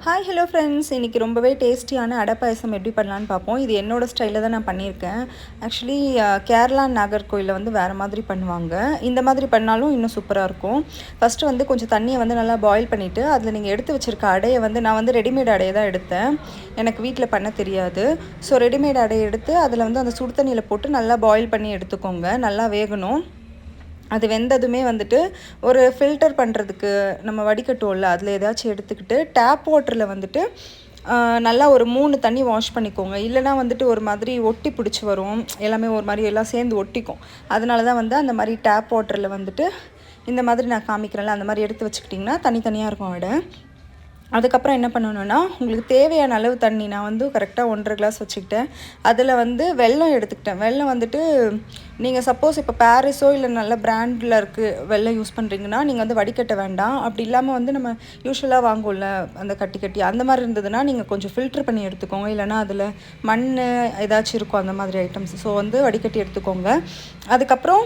Hi hello friends, இன்றைக்கி ரொம்பவே டேஸ்டியான அடை பாயசம் எப்படி பண்ணலான்னு பார்ப்போம். இது என்னோடய ஸ்டைலில் தான் நான் பண்ணியிருக்கேன். ஆக்சுவலி கேரளா நாகர்கோயிலில் வந்து வேறு மாதிரி பண்ணுவாங்க. இந்த மாதிரி பண்ணாலும் இன்னும் சூப்பராக இருக்கும். ஃபஸ்ட்டு வந்து கொஞ்சம் தண்ணியை வந்து நல்லா பாயில் பண்ணிவிட்டு அதில் நீங்கள் எடுத்து வச்சுருக்க அடையை வந்து நான் வந்து ரெடிமேட் அடையை தான் எடுத்தேன். எனக்கு வீட்டில் பண்ண தெரியாது. ஸோ ரெடிமேட் அடையை எடுத்து அதில் வந்து அந்த சுடு தண்ணியில் போட்டு நல்லா பாயில் பண்ணி எடுத்துக்கோங்க. நல்லா வேகணும். அது வெந்ததுமே வந்துட்டு ஒரு ஃபில்டர் பண்ணுறதுக்கு நம்ம வடிகட்டுவோம்ல, அதில் ஏதாச்சும் எடுத்துக்கிட்டு டேப் வாட்டரில் வந்துட்டு நல்லா ஒரு 3 தண்ணி வாஷ் பண்ணிக்கோங்க. இல்லைனா வந்துட்டு ஒரு மாதிரி ஒட்டி பிடிச்சி வரும், எல்லாமே ஒரு மாதிரி எல்லாம் சேர்ந்து ஒட்டிக்கும். அதனால தான் வந்து அந்த மாதிரி டேப் வாட்டரில் வந்துட்டு இந்த மாதிரி நான் காமிக்கிறேன்ல, அந்த மாதிரி எடுத்து வச்சுக்கிட்டிங்கன்னா தனித்தனியாக இருக்கும் அடை. அதுக்கப்புறம் என்ன பண்ணணுன்னா, உங்களுக்கு தேவையான அளவு தண்ணி நான் வந்து கரெக்டாக 1.5 கிளாஸ் வச்சுக்கிட்டேன். அதில் வந்து வெல்லம் எடுத்துக்கிட்டேன். வெல்லம் வந்துட்டு நீங்கள் சப்போஸ் இப்போ பாரிஸோ இல்லை நல்ல பிராண்டில் வெல்லம் யூஸ் பண்ணுறீங்கன்னா நீங்கள் வந்து வடிகட்ட வேண்டாம். அப்படி இல்லாமல் வந்து நம்ம யூஸ்வலாக வாங்குவோம்ல அந்த கட்டி அந்த மாதிரி இருந்ததுன்னா நீங்கள் கொஞ்சம் ஃபில்ட்ரு பண்ணி எடுத்துக்கோங்க. இல்லைனா அதில் மண் ஏதாச்சும் இருக்கும் அந்த மாதிரி ஐட்டம்ஸ். ஸோ வந்து வடிகட்டி எடுத்துக்கோங்க. அதுக்கப்புறம்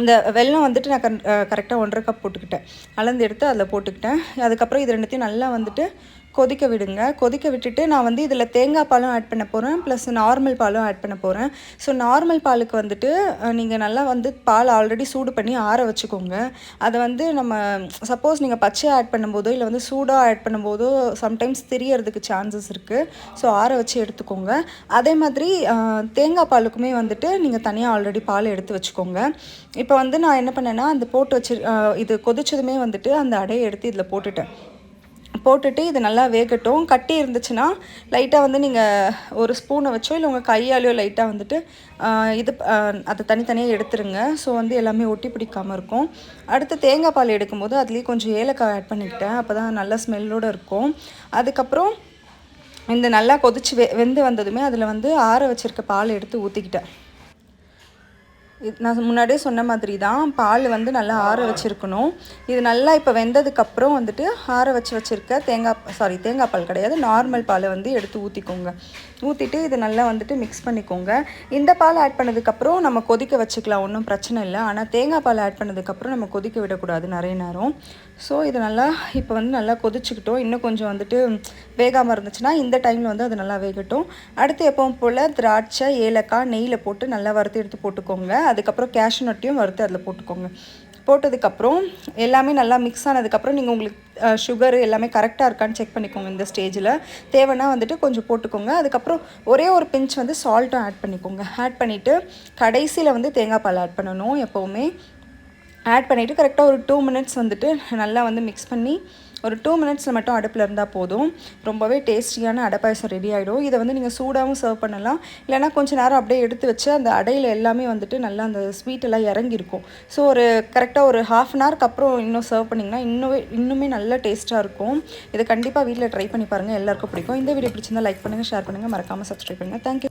இந்த வெல்லம் வந்துட்டு நான் கரெக்டாக 1.5 கப் போட்டுக்கிட்டேன். அளந்து எடுத்து அதில் போட்டுக்கிட்டேன். அதுக்கப்புறம் இது ரெண்டுத்தையும் நல்லா வந்துட்டு கொதிக்க விடுங்க. கொதிக்க விட்டுட்டு நான் வந்து இதில் தேங்காய் பாலும் ஆட் பண்ண போகிறேன், ப்ளஸ் நார்மல் பாலும் ஆட் பண்ண போகிறேன். ஸோ நார்மல் பாலுக்கு வந்துட்டு நீங்கள் நல்லா வந்து பால் ஆல்ரெடி சூடு பண்ணி ஆற வச்சுக்கோங்க. அதை வந்து நம்ம சப்போஸ் நீங்கள் பச்சையாக ஆட் பண்ணும்போதோ இல்லை வந்து சூடாக ஆட் பண்ணும்போதோ சம்டைம்ஸ் தெரியறதுக்கு சான்சஸ் இருக்குது. ஸோ ஆற வச்சு எடுத்துக்கோங்க. அதே மாதிரி தேங்காய் பாலுக்குமே வந்துட்டு நீங்கள் தனியாக ஆல்ரெடி பால் எடுத்து வச்சுக்கோங்க. இப்போ வந்து நான் என்ன பண்ணேன்னா, அந்த போட்டு இது கொதிச்சதுமே வந்துட்டு அந்த அடையை எடுத்து இதில் போட்டுட்டு இது நல்லா வேகட்டும். கட்டி இருந்துச்சுன்னா லைட்டாக வந்து நீங்கள் ஒரு ஸ்பூனை வச்சோ இல்லை உங்கள் கையாலையோ லைட்டாக வந்துட்டு அதை தனித்தனியாக எடுத்துருங்க. ஸோ வந்து எல்லாமே ஒட்டி பிடிக்காமல் இருக்கும். அடுத்து தேங்காய் பால் எடுக்கும்போது அதுலேயே கொஞ்சம் ஏலக்காய் ஆட் பண்ணிக்கிட்டேன். அப்போ தான் நல்ல ஸ்மெல்லோடு இருக்கும். அதுக்கப்புறம் இந்த நல்லா கொதிச்சு வெந்து வந்ததுமே அதில் வந்து ஆற வச்சுருக்க பால் எடுத்து ஊற்றிக்கிட்டேன். நான் முன்னாடியே சொன்ன மாதிரி தான் பால் வந்து நல்லா ஆற வச்சுருக்கணும். இது நல்லா இப்போ வெந்ததுக்கப்புறம் வந்துட்டு ஆற வச்சுருக்க தேங்காய் பால் கிடையாது, நார்மல் பாலை வந்து எடுத்து ஊற்றிக்கோங்க. ஊற்றிட்டு இது நல்லா வந்துட்டு மிக்ஸ் பண்ணிக்கோங்க. இந்த பால் ஆட் பண்ணதுக்கப்புறம் நம்ம கொதிக்க வச்சுக்கலாம், ஒன்றும் பிரச்சனை இல்லை. ஆனால் தேங்காய் பால் ஆட் பண்ணதுக்கப்புறம் நம்ம கொதிக்க விடக்கூடாது நிறைய நேரம். ஸோ இது நல்லா இப்போ வந்து நல்லா கொதிச்சுக்கிட்டோம். இன்னும் கொஞ்சம் வந்துட்டு வேகாமல் இருந்துச்சுன்னா இந்த டைமில் வந்து அது நல்லா வேகட்டும். அடுத்து எப்பவும் போல் திராட்சை, ஏலக்காய் நெய்யில் போட்டு நல்லா வறுத்து எடுத்து போட்டுக்கோங்க. அதுக்கப்புறம் கேஷ்யூ நட்டையும் வறுத்து அதில் போட்டுக்கோங்க. போட்டதுக்கப்புறம் எல்லாமே நல்லா மிக்ஸ் ஆனதுக்கப்புறம் நீங்கள் உங்களுக்கு சுகரு எல்லாமே கரெக்டாக இருக்கான்னு செக் பண்ணிக்கோங்க. இந்த ஸ்டேஜில் தேவைன்னா வந்துட்டு கொஞ்சம் போட்டுக்கோங்க. அதுக்கப்புறம் ஒரே ஒரு பிஞ்ச் வந்து சால்ட்டும் ஆட் பண்ணிக்கோங்க. ஆட் பண்ணிவிட்டு கடைசியில் வந்து தேங்காய் பால் ஆட் பண்ணணும் எப்போவுமே. ஆட் பண்ணிவிட்டு கரெக்டாக ஒரு 2 மினிட்ஸ் வந்துட்டு நல்லா வந்து மிக்ஸ் பண்ணி ஒரு 2 மினிட்ஸில் மட்டும் அடுப்பில் இருந்தால் போதும். ரொம்பவே டேஸ்டியான அடை பாயசம் ரெடி ஆகிடும். இதை வந்து நீங்கள் சூடாகவும் சர்வ் பண்ணலாம், இல்லைனா கொஞ்சம் நேரம் அப்படியே எடுத்து வச்சு அந்த அடையில் எல்லாமே வந்துட்டு நல்லா அந்த ஸ்வீட்டெல்லாம் இறங்கியிருக்கும். ஸோ ஒரு கரெக்டாக ஒரு 1/2 அன் ஹவருக்கு அப்புறம் இன்னும் சர்வ் பண்ணிங்கன்னா இன்னுமே நல்ல டேஸ்ட்டாக இருக்கும். இதை கண்டிப்பாக வீட்டில் ட்ரை பண்ணி பாருங்கள், எல்லாருக்கும் பிடிக்கும். இந்த வீடியோ பிடிச்சிருந்தால் லைக் பண்ணுங்கள், ஷேர் பண்ணுங்கள், மறக்காமல் சப்ஸ்கிரைப் பண்ணுங்கள். தேங்க்யூ.